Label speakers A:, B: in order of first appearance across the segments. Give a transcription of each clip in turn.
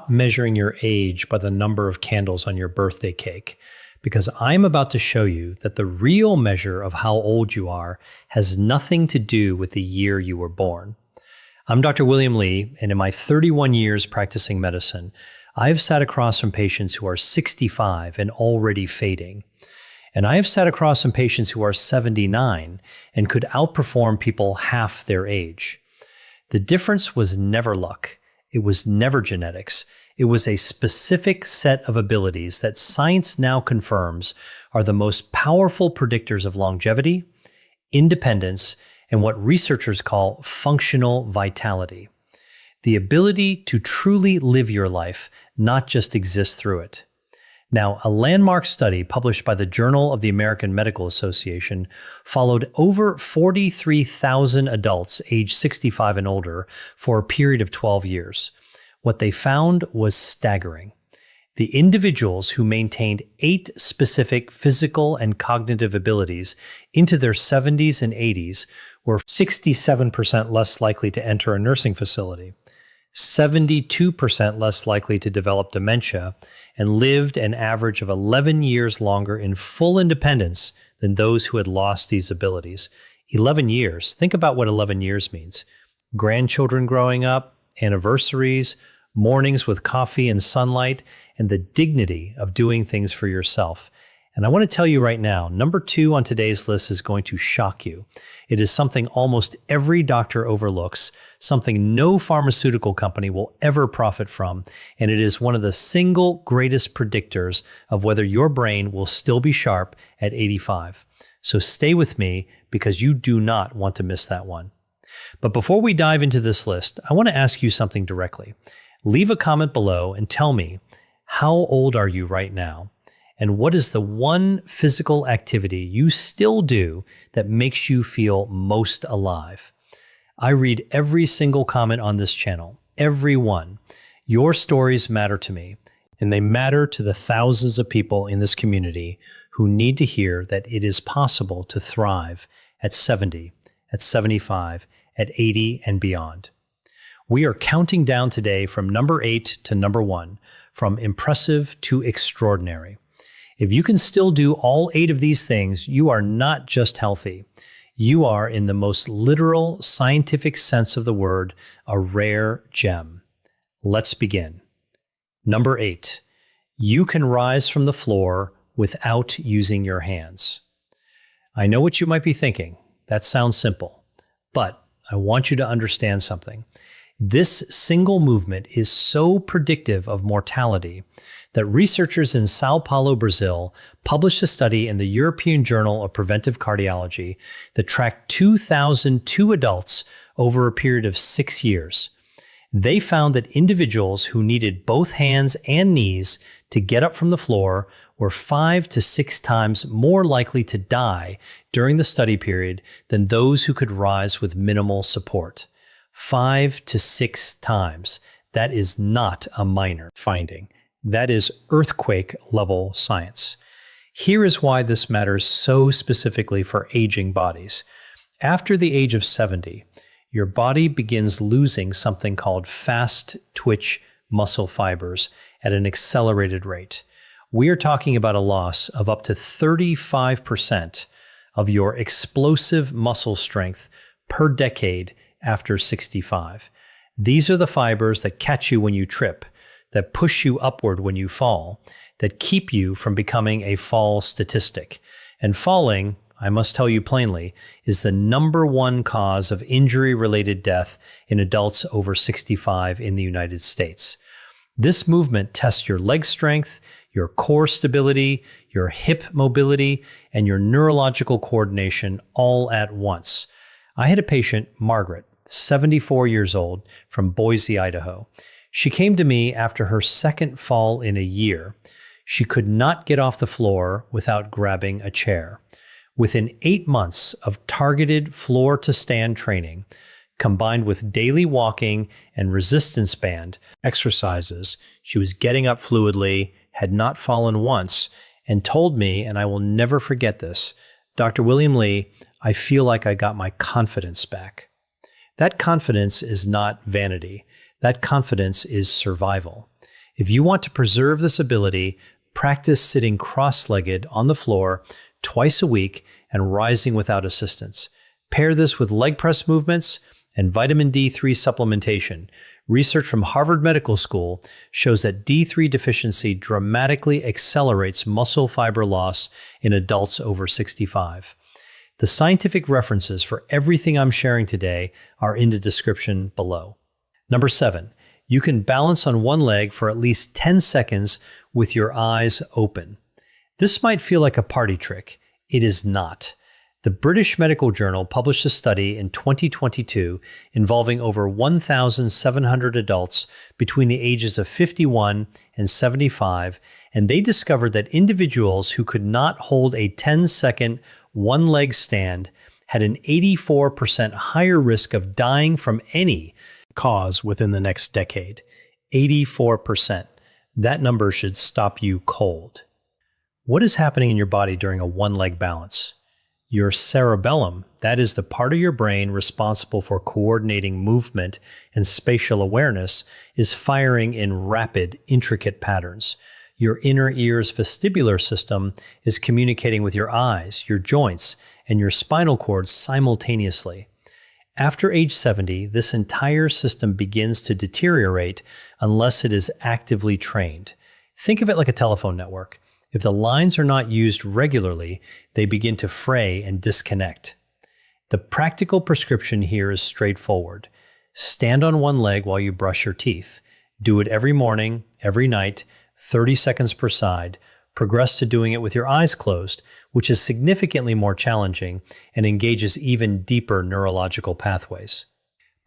A: stop measuring your age by the number of candles on your birthday cake, because I'm about to show you that the real measure of how old you are has nothing to do with the year you were born. I'm Dr. William Lee, and in my 31 years practicing medicine, I've sat across from patients who are 65 and already fading. And I have sat across some patients who are 79 and could outperform people half their age. The difference was never luck. It was never genetics. It was a specific set of abilities that science now confirms are the most powerful predictors of longevity, independence, and what researchers call functional vitality. The ability to truly live your life, not just exist through it. Now, a landmark study published by the Journal of the American Medical Association followed over 43,000 adults aged 65 and older for a period of 12 years. What they found was staggering. The individuals who maintained 8 specific physical and cognitive abilities into their 70s and 80s were 67% less likely to enter a nursing facility, 72% less likely to develop dementia, and lived an average of 11 years longer in full independence than those who had lost these abilities. 11 years. Think about what 11 years means. Grandchildren growing up, anniversaries, mornings with coffee and sunlight, and the dignity of doing things for yourself. And I want to tell you right now, number 2 on today's list is going to shock you. It is something almost every doctor overlooks, something no pharmaceutical company will ever profit from, and it is one of the single greatest predictors of whether your brain will still be sharp at 85. So stay with me because you do not want to miss that one. But before we dive into this list, I want to ask you something directly. Leave a comment below and tell me, how old are you right now? And what is the one physical activity you still do that makes you feel most alive? I read every single comment on this channel, every one. Your stories matter to me, and they matter to the thousands of people in this community who need to hear that it is possible to thrive at 70, at 75, at 80, and beyond. We are counting down today from number 8 to number 1, from impressive to extraordinary. If you can still do all 8 of these things, you are not just healthy. You are, in the most literal scientific sense of the word, a rare gem. Let's begin. Number 8, you can rise from the floor without using your hands. I know what you might be thinking. That sounds simple, but I want you to understand something. This single movement is so predictive of mortality that researchers in Sao Paulo, Brazil, published a study in the European Journal of Preventive Cardiology that tracked 2,002 adults over a period of 6 years. They found that individuals who needed both hands and knees to get up from the floor were 5 to 6 times more likely to die during the study period than those who could rise with minimal support. 5 to 6 times. That is not a minor finding. That is earthquake-level science. Here is why this matters so specifically for aging bodies. After the age of 70, your body begins losing something called fast-twitch muscle fibers at an accelerated rate. We are talking about a loss of up to 35% of your explosive muscle strength per decade after 65. These are the fibers that catch you when you trip, that push you upward when you fall, that keep you from becoming a fall statistic. And falling, I must tell you plainly, is the number 1 cause of injury-related death in adults over 65 in the United States. This movement tests your leg strength, your core stability, your hip mobility, and your neurological coordination all at once. I had a patient, Margaret, 74 years old, from Boise, Idaho. She came to me after her second fall in a year. She could not get off the floor without grabbing a chair. Within 8 months of targeted floor-to-stand training, combined with daily walking and resistance band exercises, she was getting up fluidly, had not fallen once, and told me, and I will never forget this, "Dr. William Lee, I feel like I got my confidence back." That confidence is not vanity. That confidence is survival. If you want to preserve this ability, practice sitting cross-legged on the floor twice a week and rising without assistance. Pair this with leg press movements and vitamin D3 supplementation. Research from Harvard Medical School shows that D3 deficiency dramatically accelerates muscle fiber loss in adults over 65. The scientific references for everything I'm sharing today are in the description below. Number 7, you can balance on one leg for at least 10 seconds with your eyes open. This might feel like a party trick. It is not. The British Medical Journal published a study in 2022 involving over 1,700 adults between the ages of 51 and 75, and they discovered that individuals who could not hold a 10-second one-leg stand had an 84% higher risk of dying from any cause within the next decade. 84%. That number should stop you cold. What is happening in your body during a one-leg balance? Your cerebellum, that is the part of your brain responsible for coordinating movement and spatial awareness, is firing in rapid, intricate patterns. Your inner ear's vestibular system is communicating with your eyes, your joints, and your spinal cord simultaneously. After age 70, this entire system begins to deteriorate unless it is actively trained. Think of it like a telephone network. If the lines are not used regularly, they begin to fray and disconnect. The practical prescription here is straightforward. Stand on one leg while you brush your teeth. Do it every morning, every night, 30 seconds per side. Progress to doing it with your eyes closed, which is significantly more challenging and engages even deeper neurological pathways.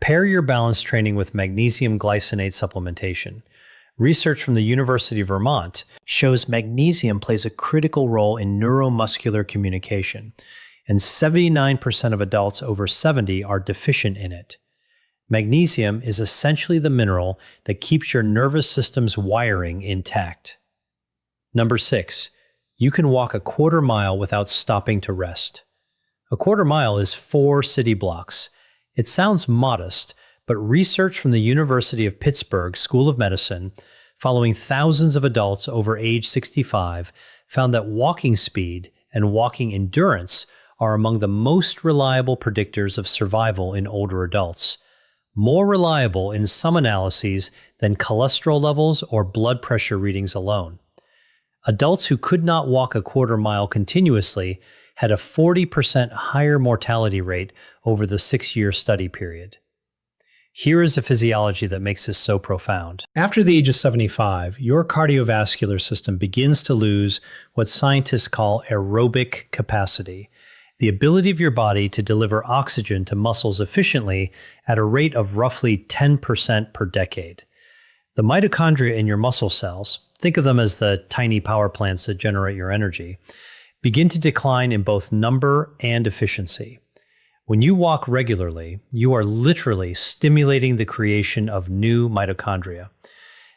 A: Pair your balance training with magnesium glycinate supplementation. Research from the University of Vermont shows magnesium plays a critical role in neuromuscular communication, and 79% of adults over 70 are deficient in it. Magnesium is essentially the mineral that keeps your nervous system's wiring intact. Number 6, you can walk a quarter mile without stopping to rest. A quarter mile is 4 city blocks. It sounds modest, but research from the University of Pittsburgh School of Medicine, following thousands of adults over age 65, found that walking speed and walking endurance are among the most reliable predictors of survival in older adults. More reliable in some analyses than cholesterol levels or blood pressure readings alone. Adults who could not walk a quarter mile continuously had a 40% higher mortality rate over the 6-year study period. Here is a physiology that makes this so profound. After the age of 75, your cardiovascular system begins to lose what scientists call aerobic capacity, the ability of your body to deliver oxygen to muscles efficiently at a rate of roughly 10% per decade. The mitochondria in your muscle cells, think of them as the tiny power plants that generate your energy, begin to decline in both number and efficiency. When you walk regularly, you are literally stimulating the creation of new mitochondria.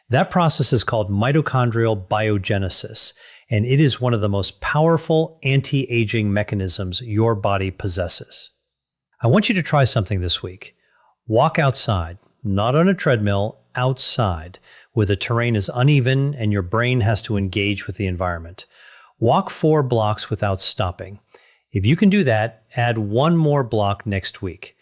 A: That process is called mitochondrial biogenesis, and it is one of the most powerful anti-aging mechanisms your body possesses. I want you to try something this week. Walk outside, not on a treadmill, outside, where the terrain is uneven and your brain has to engage with the environment. Walk 4 blocks without stopping. If you can do that, add 1 more block next week.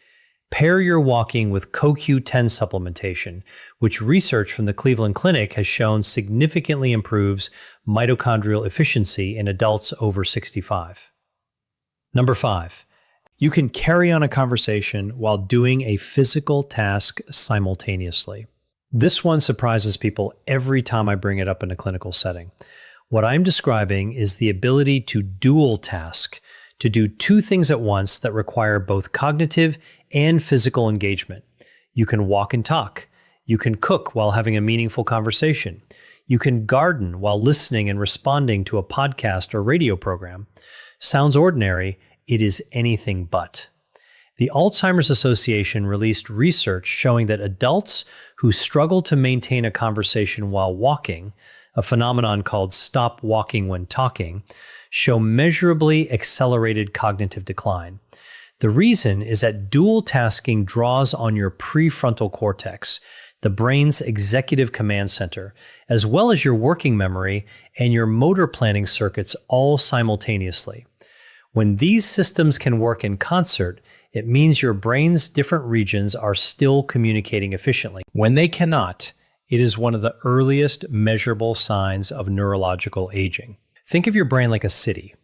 A: Pair your walking with CoQ10 supplementation, which research from the Cleveland Clinic has shown significantly improves mitochondrial efficiency in adults over 65. Number 5, you can carry on a conversation while doing a physical task simultaneously. This one surprises people every time I bring it up in a clinical setting. What I'm describing is the ability to dual task, to do 2 things at once that require both cognitive and physical engagement. You can walk and talk. You can cook while having a meaningful conversation. You can garden while listening and responding to a podcast or radio program. Sounds ordinary, it is anything but. The Alzheimer's Association released research showing that adults who struggle to maintain a conversation while walking, a phenomenon called stop walking when talking, show measurably accelerated cognitive decline. The reason is that dual tasking draws on your prefrontal cortex, the brain's executive command center, as well as your working memory and your motor planning circuits all simultaneously. When these systems can work in concert, it means your brain's different regions are still communicating efficiently. When they cannot, it is one of the earliest measurable signs of neurological aging. Think of your brain like a city.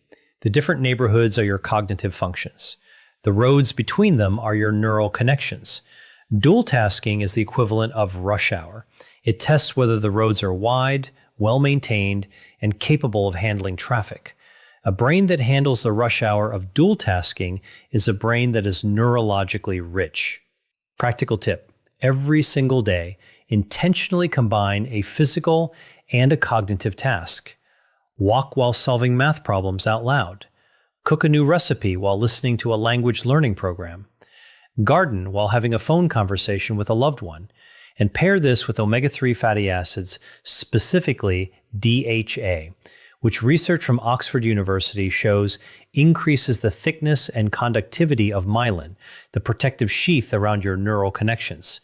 A: The different neighborhoods are your cognitive functions. The roads between them are your neural connections. Dual tasking is the equivalent of rush hour. It tests whether the roads are wide, well-maintained, and capable of handling traffic. A brain that handles the rush hour of dual tasking is a brain that is neurologically rich. Practical tip: every single day, intentionally combine a physical and a cognitive task. Walk while solving math problems out loud. Cook a new recipe while listening to a language learning program. Garden while having a phone conversation with a loved one. And pair this with omega-3 fatty acids, specifically DHA, which research from Oxford University shows increases the thickness and conductivity of myelin, the protective sheath around your neural connections.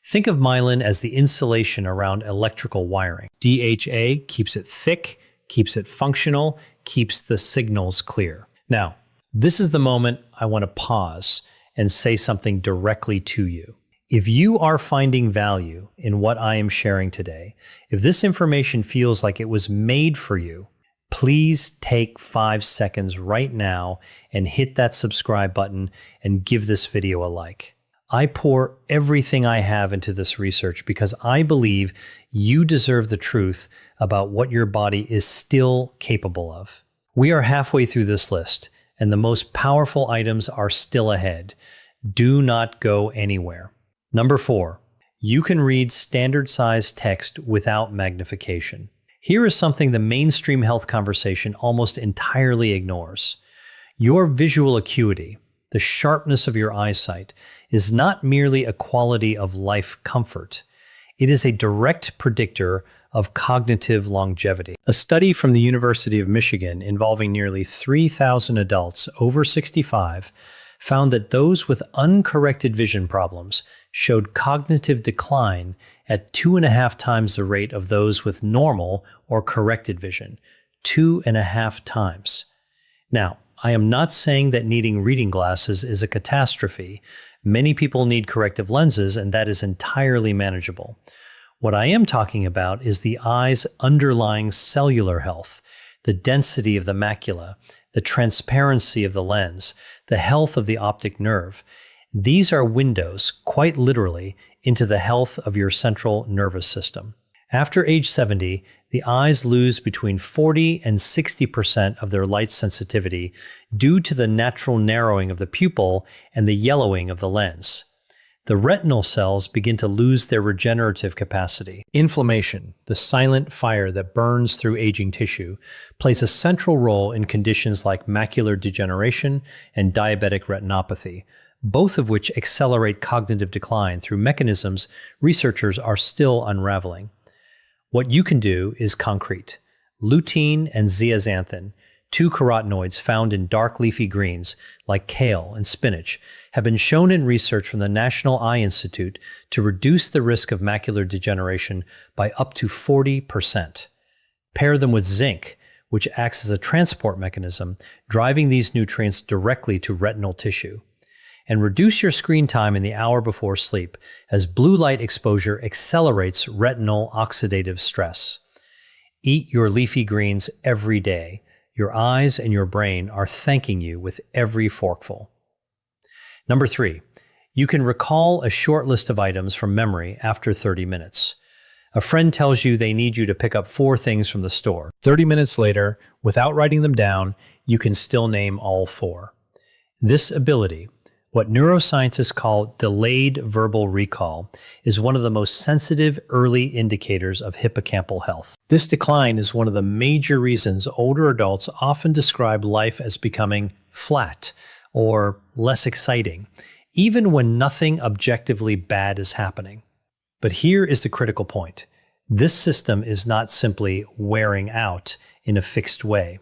A: Think of myelin as the insulation around electrical wiring. DHA keeps it thick, keeps it functional, keeps the signals clear. Now, this is the moment I want to pause and say something directly to you. If you are finding value in what I am sharing today, if this information feels like it was made for you, please take 5 seconds right now and hit that subscribe button and give this video a like. I pour everything I have into this research because I believe you deserve the truth about what your body is still capable of. We are halfway through this list, and the most powerful items are still ahead. Do not go anywhere. Number 4, you can read standard-sized text without magnification. Here is something the mainstream health conversation almost entirely ignores. Your visual acuity, the sharpness of your eyesight, is not merely a quality of life comfort. It is a direct predictor of cognitive longevity. A study from the University of Michigan involving nearly 3,000 adults over 65 found that those with uncorrected vision problems showed cognitive decline at 2.5 times the rate of those with normal or corrected vision. 2.5 times. Now, I am not saying that needing reading glasses is a catastrophe. Many people need corrective lenses, and that is entirely manageable. What I am talking about is the eye's underlying cellular health, the density of the macula, the transparency of the lens, the health of the optic nerve. These are windows, quite literally, into the health of your central nervous system. After age 70, the eyes lose between 40 and 60% of their light sensitivity due to the natural narrowing of the pupil and the yellowing of the lens. The retinal cells begin to lose their regenerative capacity. Inflammation, the silent fire that burns through aging tissue, plays a central role in conditions like macular degeneration and diabetic retinopathy, both of which accelerate cognitive decline through mechanisms researchers are still unraveling. What you can do is concrete. Lutein and zeaxanthin, 2 carotenoids found in dark leafy greens like kale and spinach, have been shown in research from the National Eye Institute to reduce the risk of macular degeneration by up to 40%. Pair them with zinc, which acts as a transport mechanism, driving these nutrients directly to retinal tissue. And reduce your screen time in the hour before sleep, as blue light exposure accelerates retinal oxidative stress. Eat your leafy greens every day. Your eyes and your brain are thanking you with every forkful. Number 3, you can recall a short list of items from memory after 30 minutes. A friend tells you they need you to pick up 4 things from the store. 30 minutes later, without writing them down, you can still name all 4. This ability, what neuroscientists call delayed verbal recall, is one of the most sensitive early indicators of hippocampal health. This decline is one of the major reasons older adults often describe life as becoming flat or less exciting, even when nothing objectively bad is happening. But here is the critical point. This system is not simply wearing out in a fixed way.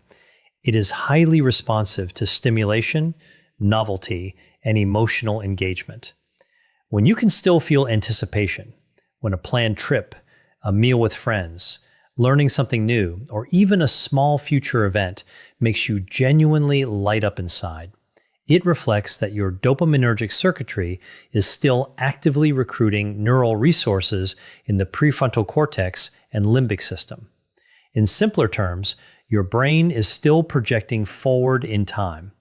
A: It is highly responsive to stimulation, novelty, and emotional engagement. When you can still feel anticipation, when a planned trip, a meal with friends, learning something new, or even a small future event makes you genuinely light up inside. It reflects that your dopaminergic circuitry is still actively recruiting neural resources in the prefrontal cortex and limbic system. In simpler terms, your brain is still projecting forward in time.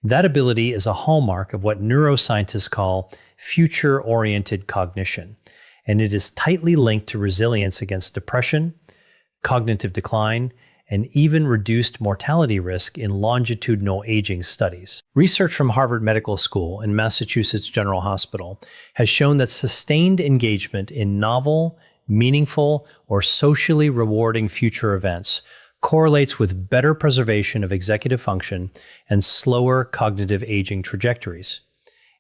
A: That ability is a hallmark of what neuroscientists call future-oriented cognition, and it is tightly linked to resilience against depression, cognitive decline, and even reduced mortality risk in longitudinal aging studies. Research from Harvard Medical School and Massachusetts General Hospital has shown that sustained engagement in novel, meaningful, or socially rewarding future events correlates with better preservation of executive function and slower cognitive aging trajectories.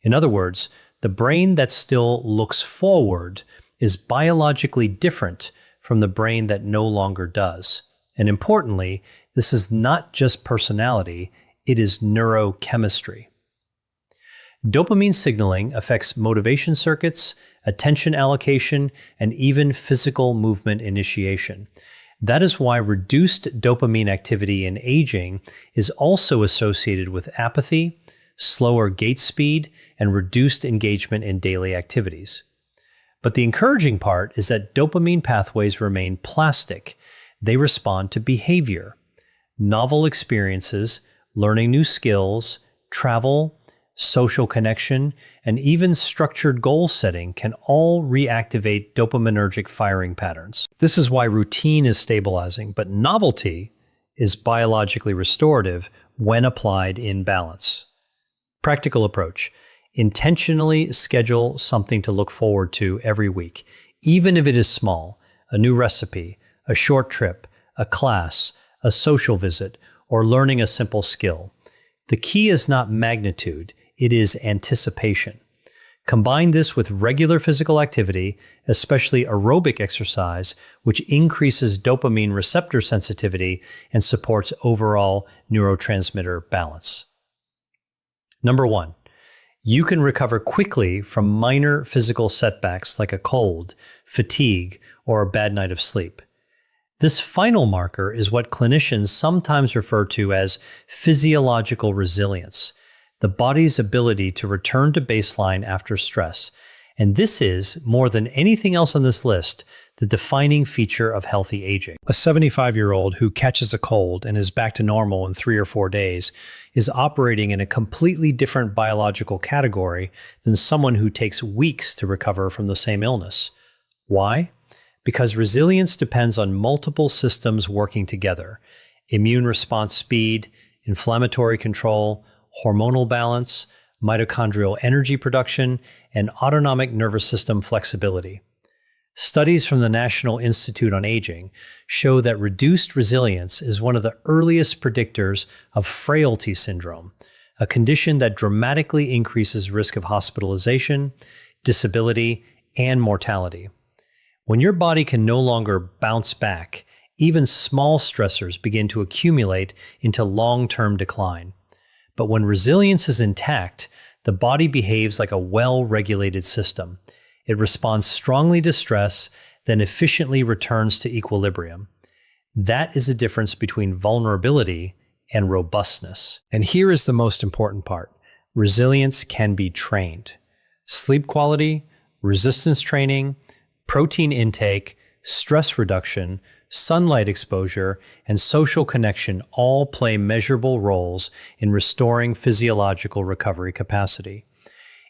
A: In other words, the brain that still looks forward is biologically different from the brain that no longer does. And importantly, this is not just personality, it is neurochemistry. Dopamine signaling affects motivation circuits, attention allocation, and even physical movement initiation. That is why reduced dopamine activity in aging is also associated with apathy, slower gait speed, and reduced engagement in daily activities. But the encouraging part is that dopamine pathways remain plastic. They respond to behavior. Novel experiences, learning new skills, travel, social connection, and even structured goal setting can all reactivate dopaminergic firing patterns. This is why routine is stabilizing, but novelty is biologically restorative when applied in balance. Practical approach. Intentionally schedule something to look forward to every week, even if it is small, a new recipe, a short trip, a class, a social visit, or learning a simple skill. The key is not magnitude, it is anticipation. Combine this with regular physical activity, especially aerobic exercise, which increases dopamine receptor sensitivity and supports overall neurotransmitter balance. Number 1. You can recover quickly from minor physical setbacks like a cold, fatigue, or a bad night of sleep. This final marker is what clinicians sometimes refer to as physiological resilience, the body's ability to return to baseline after stress. And this is, more than anything else on this list, the defining feature of healthy aging. A 75-year-old who catches a cold and is back to normal in 3 or 4 days is operating in a completely different biological category than someone who takes weeks to recover from the same illness. Why? Because resilience depends on multiple systems working together: immune response speed, inflammatory control, hormonal balance, mitochondrial energy production, and autonomic nervous system flexibility. Studies from the National Institute on Aging show that reduced resilience is one of the earliest predictors of frailty syndrome, a condition that dramatically increases risk of hospitalization, disability, and mortality. When your body can no longer bounce back, even small stressors begin to accumulate into long-term decline. But when resilience is intact, the body behaves like a well-regulated system. It responds strongly to stress, then efficiently returns to equilibrium. That is the difference between vulnerability and robustness. And here is the most important part. Resilience can be trained. Sleep quality, resistance training, protein intake, stress reduction, sunlight exposure, and social connection all play measurable roles in restoring physiological recovery capacity.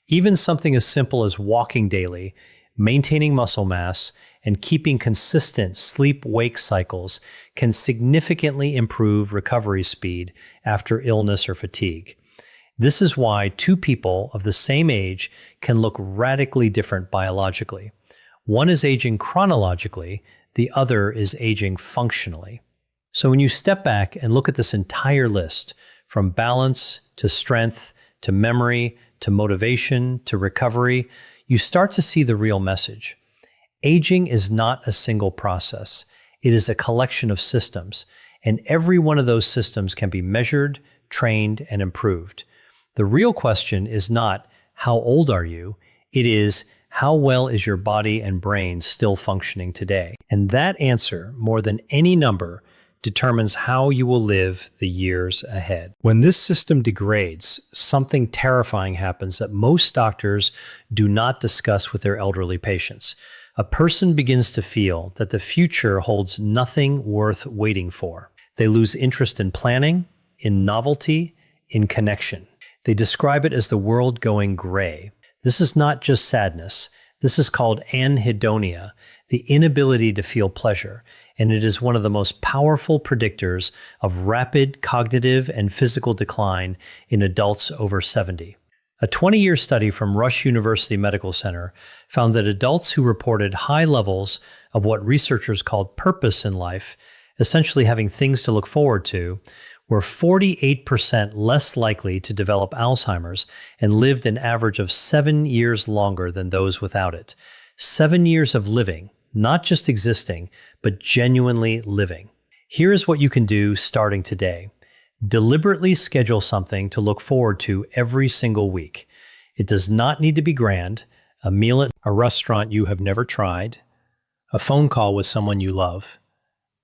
A: Even something as simple as walking daily, maintaining muscle mass, and keeping consistent sleep-wake cycles can significantly improve recovery speed after illness or fatigue. This is why two people of the same age can look radically different biologically. One is aging chronologically, the other is aging functionally. So when you step back and look at this entire list, from balance to strength to memory to motivation to recovery, you start to see the real message. Aging is not a single process. It is a collection of systems, and every one of those systems can be measured, trained, and improved. The real question is not, how old are you? It is, how well is your body and brain still functioning today? And that answer, more than any number, determines how you will live the years ahead. When this system degrades, something terrifying happens that most doctors do not discuss with their elderly patients. A person begins to feel that the future holds nothing worth waiting for. They lose interest in planning, in novelty, in connection. They describe it as the world going gray. This is not just sadness. This is called anhedonia, the inability to feel pleasure, and it is one of the most powerful predictors of rapid cognitive and physical decline in adults over 70. A 20-year study from Rush University Medical Center found that adults who reported high levels of what researchers called purpose in life, essentially having things to look forward to, were 48% less likely to develop Alzheimer's and lived an average of 7 years longer than those without it. 7 years of living, not just existing, but genuinely living. Here is what you can do starting today. Deliberately schedule something to look forward to every single week. It does not need to be grand, a meal at a restaurant you have never tried, a phone call with someone you love,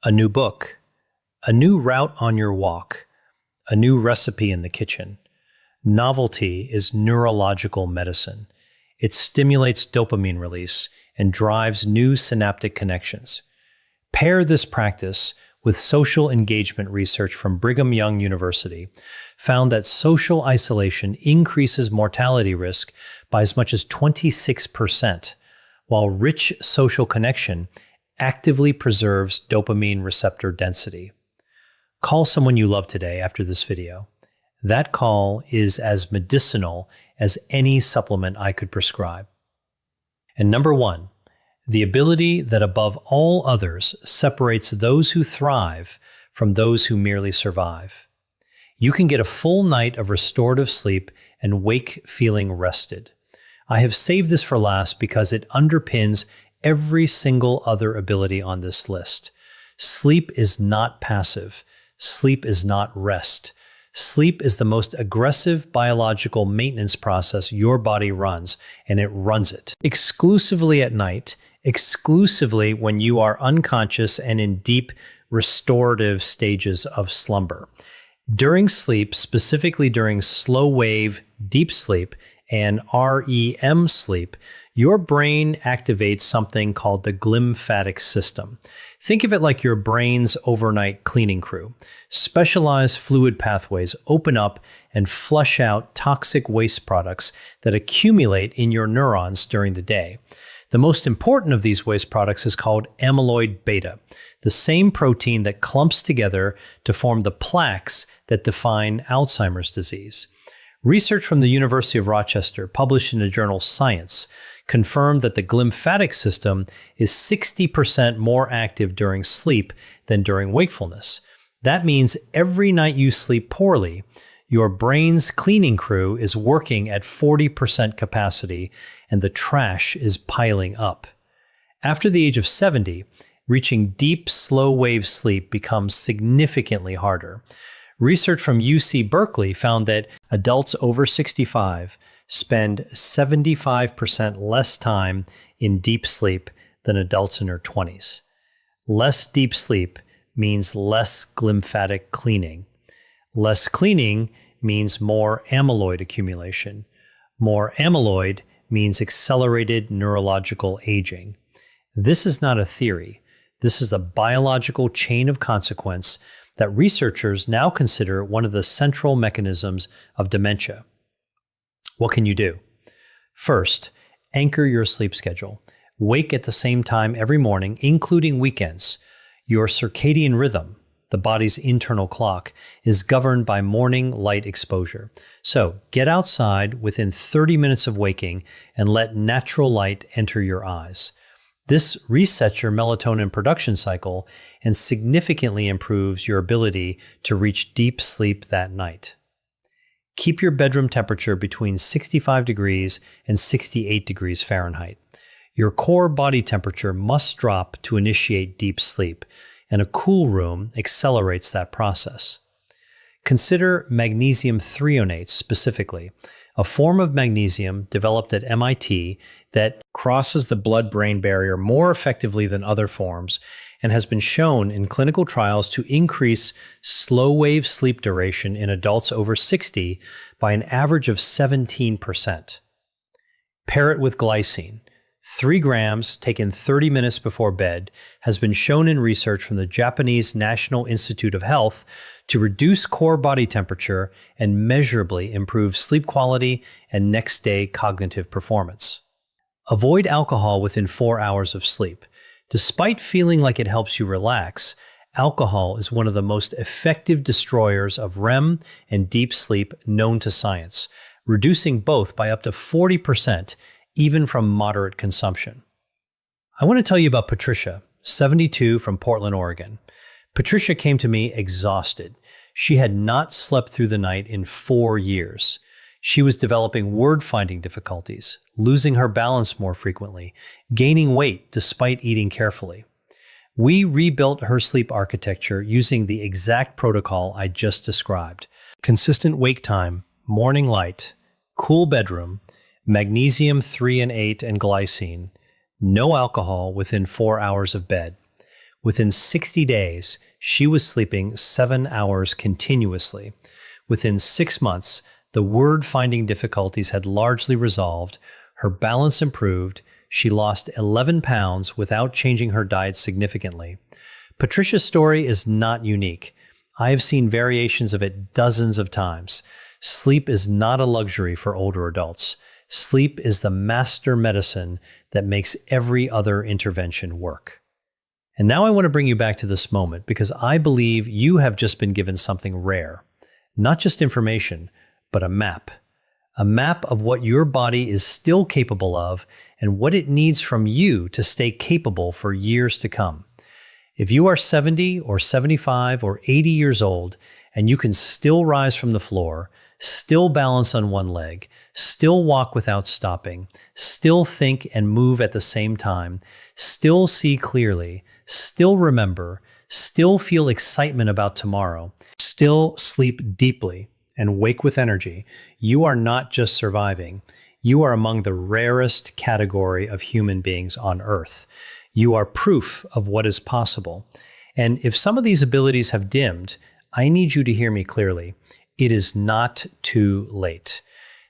A: a new book, a new route on your walk, a new recipe in the kitchen. Novelty is neurological medicine. It stimulates dopamine release and drives new synaptic connections. Pair this practice with social engagement research from Brigham Young University found that social isolation increases mortality risk by as much as 26%, while rich social connection actively preserves dopamine receptor density. Call someone you love today after this video. That call is as medicinal as any supplement I could prescribe. And number 1, the ability that above all others separates those who thrive from those who merely survive. You can get a full night of restorative sleep and wake feeling rested. I have saved this for last because it underpins every single other ability on this list. Sleep is not passive. Sleep is not rest. Sleep is the most aggressive biological maintenance process your body runs, and it runs it exclusively at night, exclusively when you are unconscious and in deep restorative stages of slumber. During sleep, specifically during slow wave deep sleep and REM sleep, your brain activates something called the glymphatic system. Think of it like your brain's overnight cleaning crew. Specialized fluid pathways open up and flush out toxic waste products that accumulate in your neurons during the day. The most important of these waste products is called amyloid beta, the same protein that clumps together to form the plaques that define Alzheimer's disease. Research from the University of Rochester, published in the journal Science, confirmed that the glymphatic system is 60% more active during sleep than during wakefulness. That means every night you sleep poorly, your brain's cleaning crew is working at 40% capacity and the trash is piling up. After the age of 70, reaching deep, slow-wave sleep becomes significantly harder. Research from UC Berkeley found that adults over 65 spend 75% less time in deep sleep than adults in their 20s. Less deep sleep means less glymphatic cleaning. Less cleaning means more amyloid accumulation. More amyloid means accelerated neurological aging. This is not a theory. This is a biological chain of consequence that researchers now consider one of the central mechanisms of dementia. What can you do? First, anchor your sleep schedule. Wake at the same time every morning, including weekends. Your circadian rhythm, the body's internal clock, is governed by morning light exposure. So get outside within 30 minutes of waking and let natural light enter your eyes. This resets your melatonin production cycle and significantly improves your ability to reach deep sleep that night. Keep your bedroom temperature between 65 degrees and 68 degrees Fahrenheit. Your core body temperature must drop to initiate deep sleep, and a cool room accelerates that process. Consider magnesium threonate specifically, a form of magnesium developed at MIT that crosses the blood-brain barrier more effectively than other forms and has been shown in clinical trials to increase slow-wave sleep duration in adults over 60 by an average of 17%. Pair it with glycine. 3 grams taken 30 minutes before bed has been shown in research from the Japanese National Institute of Health to reduce core body temperature and measurably improve sleep quality and next-day cognitive performance. Avoid alcohol within 4 hours of sleep. Despite feeling like it helps you relax, alcohol is one of the most effective destroyers of REM and deep sleep known to science, reducing both by up to 40%, even from moderate consumption. I want to tell you about Patricia, 72, from Portland, Oregon. Patricia came to me exhausted. She had not slept through the night in 4 years. She was developing word-finding difficulties, losing her balance more frequently, gaining weight despite eating carefully. We rebuilt her sleep architecture using the exact protocol I just described. Consistent wake time, morning light, cool bedroom, magnesium 3 and 8 and glycine, no alcohol within 4 hours of bed. Within 60 days, she was sleeping 7 hours continuously. Within 6 months, the word-finding difficulties had largely resolved, her balance improved, she lost 11 pounds without changing her diet significantly. Patricia's story is not unique. I have seen variations of it dozens of times. Sleep is not a luxury for older adults. Sleep is the master medicine that makes every other intervention work. And now I want to bring you back to this moment because I believe you have just been given something rare. Not just information, but a map. A map of what your body is still capable of and what it needs from you to stay capable for years to come. If you are 70 or 75 or 80 years old and you can still rise from the floor, still balance on one leg, still walk without stopping, still think and move at the same time, still see clearly, still remember, still feel excitement about tomorrow, still sleep deeply, and wake with energy, you are not just surviving. You are among the rarest category of human beings on Earth. You are proof of what is possible. And if some of these abilities have dimmed, I need you to hear me clearly. It is not too late.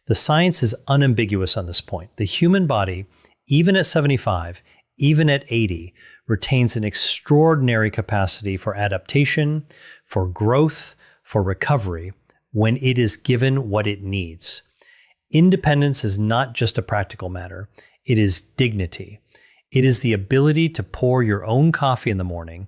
A: The science is unambiguous on this point. The human body, even at 75, even at 80, retains an extraordinary capacity for adaptation, for growth, for recovery, when it is given what it needs. Independence is not just a practical matter. It is dignity. It is the ability to pour your own coffee in the morning,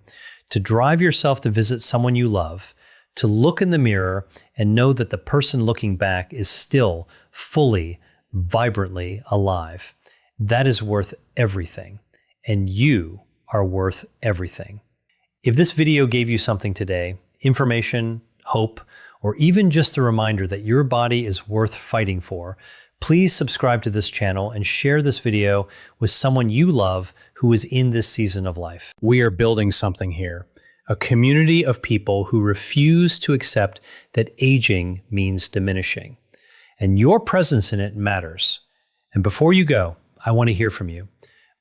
A: to drive yourself to visit someone you love, to look in the mirror and know that the person looking back is still fully, vibrantly alive. That is worth everything, and you are worth everything. If this video gave you something today, information, hope, or even just a reminder that your body is worth fighting for, please subscribe to this channel and share this video with someone you love who is in this season of life. We are building something here, a community of people who refuse to accept that aging means diminishing. And your presence in it matters. And before you go, I want to hear from you.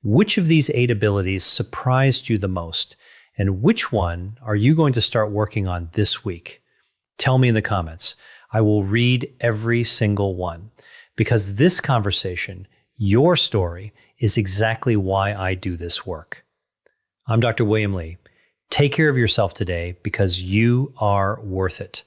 A: Which of these 8 abilities surprised you the most? And which one are you going to start working on this week? Tell me in the comments. I will read every single one because this conversation, your story, is exactly why I do this work. I'm Dr. William Li. Take care of yourself today because you are worth it.